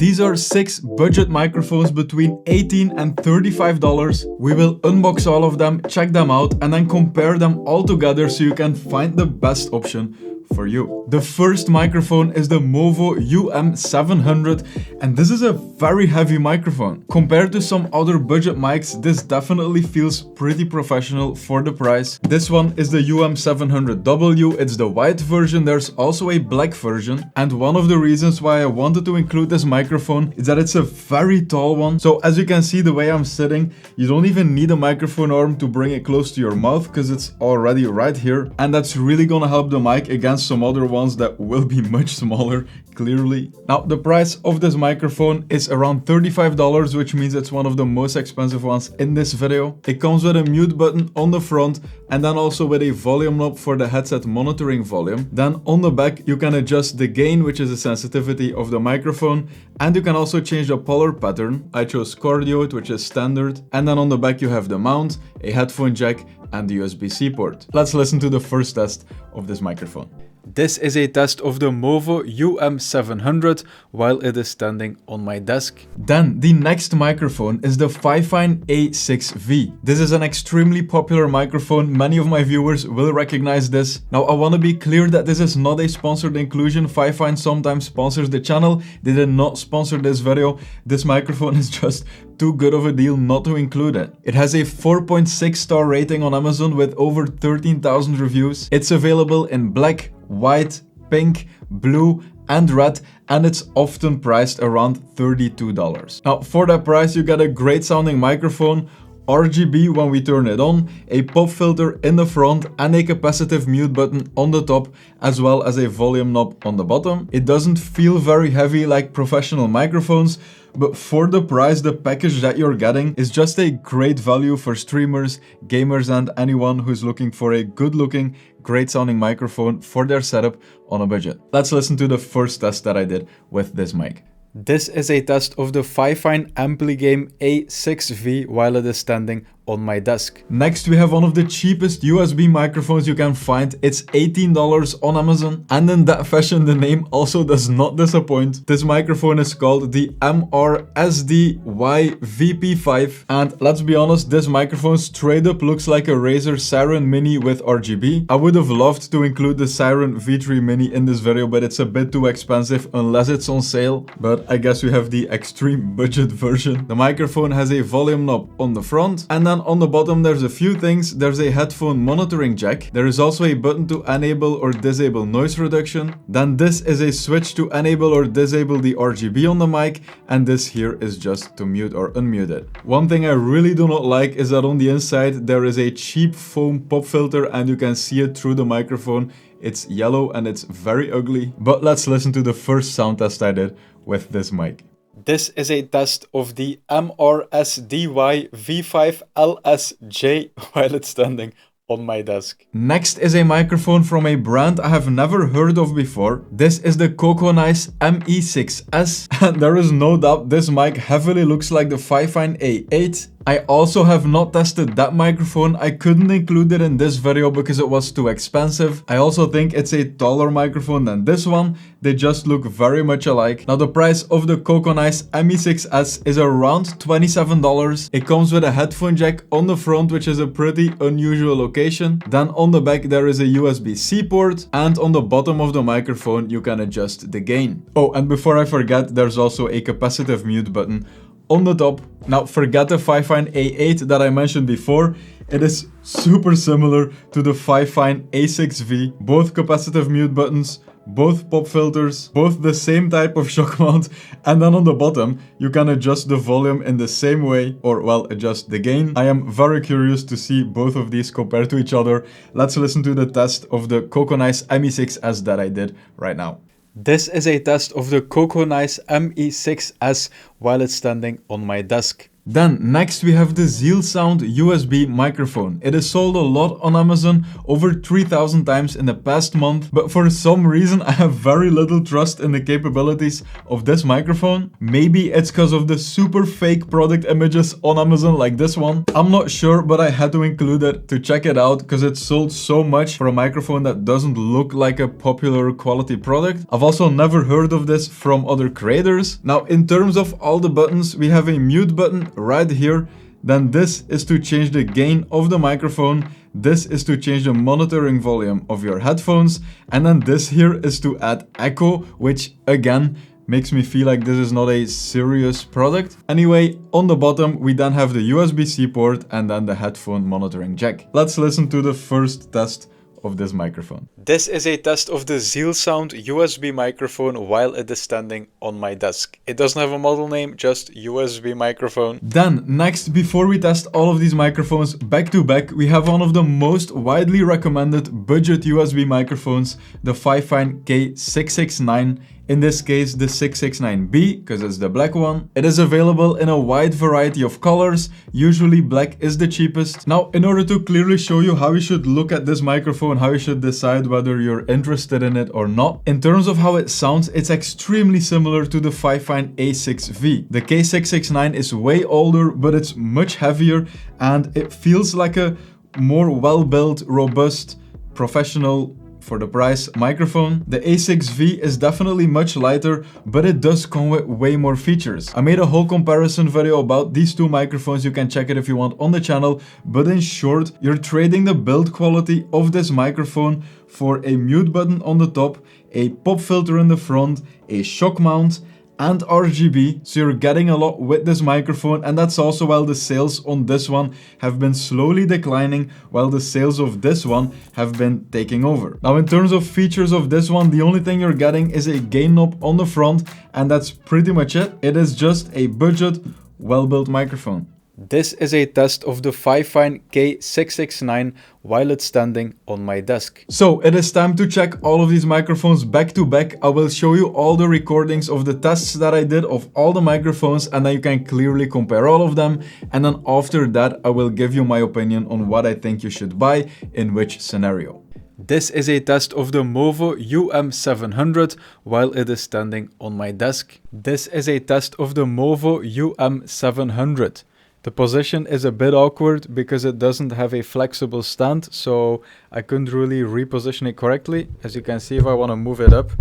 These are 6 budget microphones between $18 and $35. We will unbox all of them, check them out, and then compare them all together so you can find the best option for you. The first microphone is the Movo UM700, and this is a very heavy microphone. Compared to some other budget mics, this definitely feels pretty professional for the price. This one is the UM700W, it's the white version. There's also a black version, and one of the reasons why I wanted to include this microphone is that it's a very tall one. So as you can see the way I'm sitting, you don't even need a microphone arm to bring it close to your mouth because it's already right here, and that's really gonna help the mic against some other ones that will be much smaller, clearly. Now, the price of this microphone is around $35, which means it's one of the most expensive ones in this video. It comes with a mute button on the front and then also with a volume knob for the headset monitoring volume. Then on the back, you can adjust the gain, which is the sensitivity of the microphone, and you can also change the polar pattern. I chose cardioid, which is standard. And then on the back, you have the mount, a headphone jack, and the USB-C port. Let's listen to the first test of this microphone. This is a test of the Movo UM700 while it is standing on my desk. Then the next microphone is the Fifine A6V. This is an extremely popular microphone. Many of my viewers will recognize this. Now I want to be clear that this is not a sponsored inclusion. Fifine sometimes sponsors the channel. They did not sponsor this video. This microphone is just too good of a deal not to include it. It has a 4.6 star rating on Amazon with over 13,000 reviews. It's available in black, white, pink, blue, and red, and it's often priced around $32. Now, for that price, you get a great sounding microphone, RGB when we turn it on, a pop filter in the front, and a capacitive mute button on the top, as well as a volume knob on the bottom. It doesn't feel very heavy like professional microphones, but for the price, the package that you're getting is just a great value for streamers, gamers, and anyone who's looking for a good-looking, great-sounding microphone for their setup on a budget. Let's listen to the first test that I did with this mic. This is a test of the Fifine Ampligame A6V while it is standing on my desk. Next, we have one of the cheapest USB microphones you can find. It's $18 on Amazon. And in that fashion, the name also does not disappoint. This microphone is called the MRSD-Y VP5. And let's be honest, this microphone straight up looks like a Razer Siren Mini with RGB. I would have loved to include the Siren V3 Mini in this video, but it's a bit too expensive unless it's on sale. But I guess we have the extreme budget version. The microphone has a volume knob on the front, and then on the bottom there's a few things. There's a headphone monitoring jack. There is also a button to enable or disable noise reduction. Then this is a switch to enable or disable the RGB on the mic, and this here is just to mute or unmute it. One thing I really do not like is that on the inside there is a cheap foam pop filter and you can see it through the microphone. It's yellow and it's very ugly. But let's listen to the first sound test I did with this mic. This is a test of the MRSD-Y V5LSJ while it's standing on my desk. Next is a microphone from a brand I have never heard of before. This is the Coconice ME6S, and there is no doubt this mic heavily looks like the Fifine A8. I also have not tested that microphone. I couldn't include it in this video because it was too expensive. I also think it's a taller microphone than this one. They just look very much alike. Now the price of the Coconice ME6S is around $27. It comes with a headphone jack on the front, which is a pretty unusual location. Then on the back there is a USB-C port, and on the bottom of the microphone you can adjust the gain. Oh, and before I forget, there's also a capacitive mute button on the top. Now forget the Fifine A8 that I mentioned before. It is super similar to the Fifine A6V. Both capacitive mute buttons, both pop filters, both the same type of shock mount, and then on the bottom you can adjust the volume in the same way, or well, adjust the gain. I am very curious to see both of these compared to each other. Let's listen to the test of the Coconice ME6S that I did right now. This is a test of the Coconice ME6S while it's standing on my desk. Then next we have the ZealSound USB microphone. It is sold a lot on Amazon, over 3,000 times in the past month, but for some reason I have very little trust in the capabilities of this microphone. Maybe it's because of the super fake product images on Amazon like this one. I'm not sure, but I had to include it to check it out because it's sold so much for a microphone that doesn't look like a popular quality product. I've also never heard of this from other creators. Now in terms of all the buttons, we have a mute button right here. Then this is to change the gain of the microphone. This is to change the monitoring volume of your headphones. And then this here is to add echo, which again makes me feel like this is not a serious product. Anyway, on the bottom we then have the USB-C port and then the headphone monitoring jack. Let's listen to the first test of this microphone. This is a test of the ZealSound USB microphone while it is standing on my desk. It doesn't have a model name, just USB microphone. Then next, before we test all of these microphones back to back, we have one of the most widely recommended budget USB microphones, the Fifine K669. In this case, the 669B, because it's the black one. It is available in a wide variety of colors. Usually black is the cheapest. Now, in order to clearly show you how you should look at this microphone, how you should decide whether you're interested in it or not, in terms of how it sounds, it's extremely similar to the Fifine A6V. The K669 is way older, but it's much heavier and it feels like a more well-built, robust, professional, for the price microphone. The A6V is definitely much lighter, but it does come with way more features. I made a whole comparison video about these two microphones. You can check it if you want on the channel, but in short, you're trading the build quality of this microphone for a mute button on the top, a pop filter in the front, a shock mount, and RGB, so you're getting a lot with this microphone, and that's also while the sales on this one have been slowly declining while the sales of this one have been taking over. Now in terms of features of this one, the only thing you're getting is a gain knob on the front, and that's pretty much it. It is just a budget, well-built microphone. This is a test of the Fifine K669 while it's standing on my desk. So it is time to check all of these microphones back to back. I will show you all the recordings of the tests that I did of all the microphones, and then you can clearly compare all of them. And then after that, I will give you my opinion on what I think you should buy in which scenario. This is a test of the Movo UM700 while it is standing on my desk. This is a test of the Movo UM700. The position is a bit awkward because it doesn't have a flexible stand, so I couldn't really reposition it correctly. As you can see, if I want to move it up,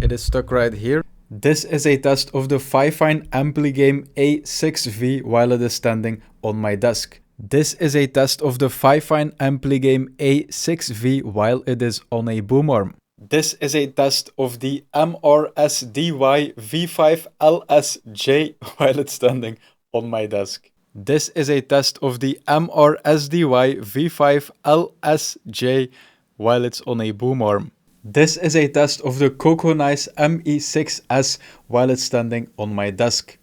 it is stuck right here. This is a test of the Fifine Ampligame A6V while it is standing on my desk. This is a test of the Fifine Ampligame A6V while it is on a boom arm. This is a test of the MRSDY V5 LSJ while it's standing on my desk. This is a test of the MRSDY V5 LSJ while it's on a boom arm. This is a test of the Coconice ME6S while it's standing on my desk.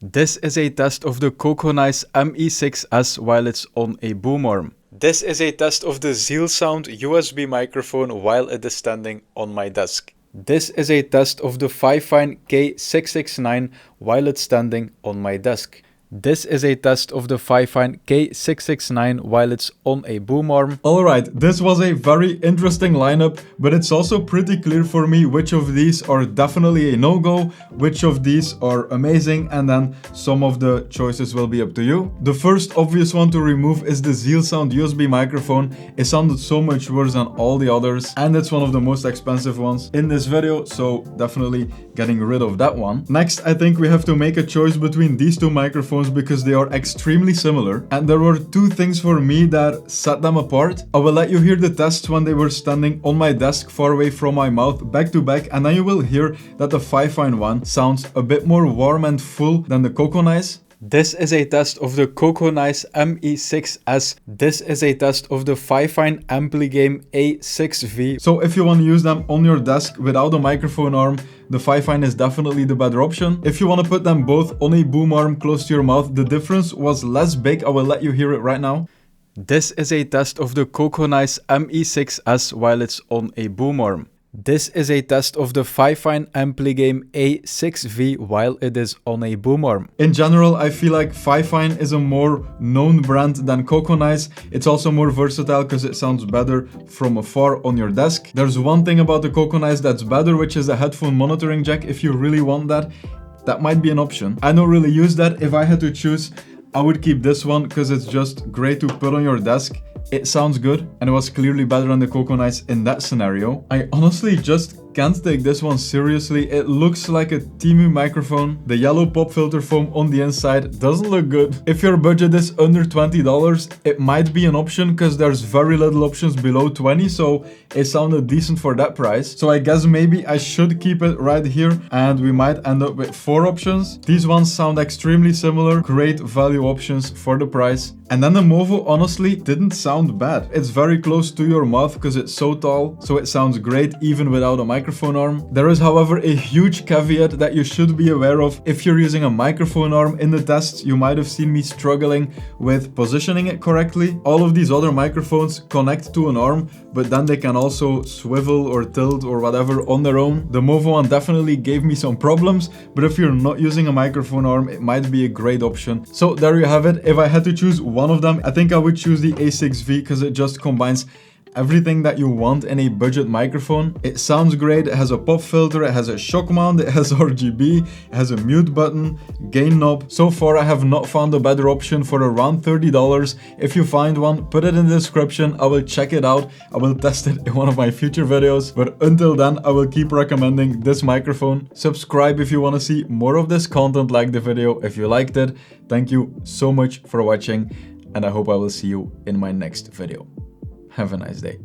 This is a test of the Coconice ME6S while it's on a boom arm. This is a test of the ZealSound USB microphone while it is standing on my desk. This is a test of the Fifine K669 while it's standing on my desk. This is a test of the Fifine K669 while it's on a boom arm. Alright, this was a very interesting lineup, but it's also pretty clear for me which of these are definitely a no-go, which of these are amazing, and then some of the choices will be up to you. The first obvious one to remove is the ZealSound USB microphone. It sounded so much worse than all the others, and it's one of the most expensive ones in this video, so definitely getting rid of that one. Next, I think we have to make a choice between these two microphones because they are extremely similar, and there were two things for me that set them apart. I will let you hear the tests when they were standing on my desk far away from my mouth back to back, and then you will hear that the Fifine one sounds a bit more warm and full than the Coconice. This is a test of the Coconice ME6S. This is a test of the Fifine Ampligame A6V. So if you want to use them on your desk without a microphone arm, the Fifine is definitely the better option. If you want to put them both on a boom arm close to your mouth, the difference was less big. I will let you hear it right now. This is a test of the Coconice ME6S while it's on a boom arm. This is a test of the Fifine Ampligame A6V while it is on a boom arm. In general, I feel like Fifine is a more known brand than Coconize. It's also more versatile because it sounds better from afar on your desk. There's one thing about the Coconize that's better, which is a headphone monitoring jack. If you really want that, that might be an option. I don't really use that. If I had to choose, I would keep this one because it's just great to put on your desk. It sounds good, and it was clearly better than the Coconize in that scenario. I honestly just can't take this one seriously. It looks like a Temu microphone. The yellow pop filter foam on the inside doesn't look good. If your budget is under $20, it might be an option because there's very little options below 20, so it sounded decent for that price. So I guess maybe I should keep it right here, and we might end up with 4 options. These ones sound extremely similar, great value options for the price. And then the Movo honestly didn't sound bad. It's very close to your mouth because it's so tall, so it sounds great even without a microphone arm. There is, however, a huge caveat that you should be aware of. If you're using a microphone arm in the tests, you might have seen me struggling with positioning it correctly. All of these other microphones connect to an arm, but then they can also swivel or tilt or whatever on their own. The Movo one definitely gave me some problems, but if you're not using a microphone arm, it might be a great option. So there you have it. If I had to choose one of them, I think I would choose the A6V because it just combines everything that you want in a budget microphone. It sounds great, it has a pop filter, it has a shock mount, it has RGB, it has a mute button, gain knob. So far I have not found a better option for around $30. If you find one, put it in the description, I will check it out, I will test it in one of my future videos. But until then, I will keep recommending this microphone. Subscribe if you want to see more of this content, like the video if you liked it. Thank you so much for watching, and I hope I will see you in my next video. Have a nice day.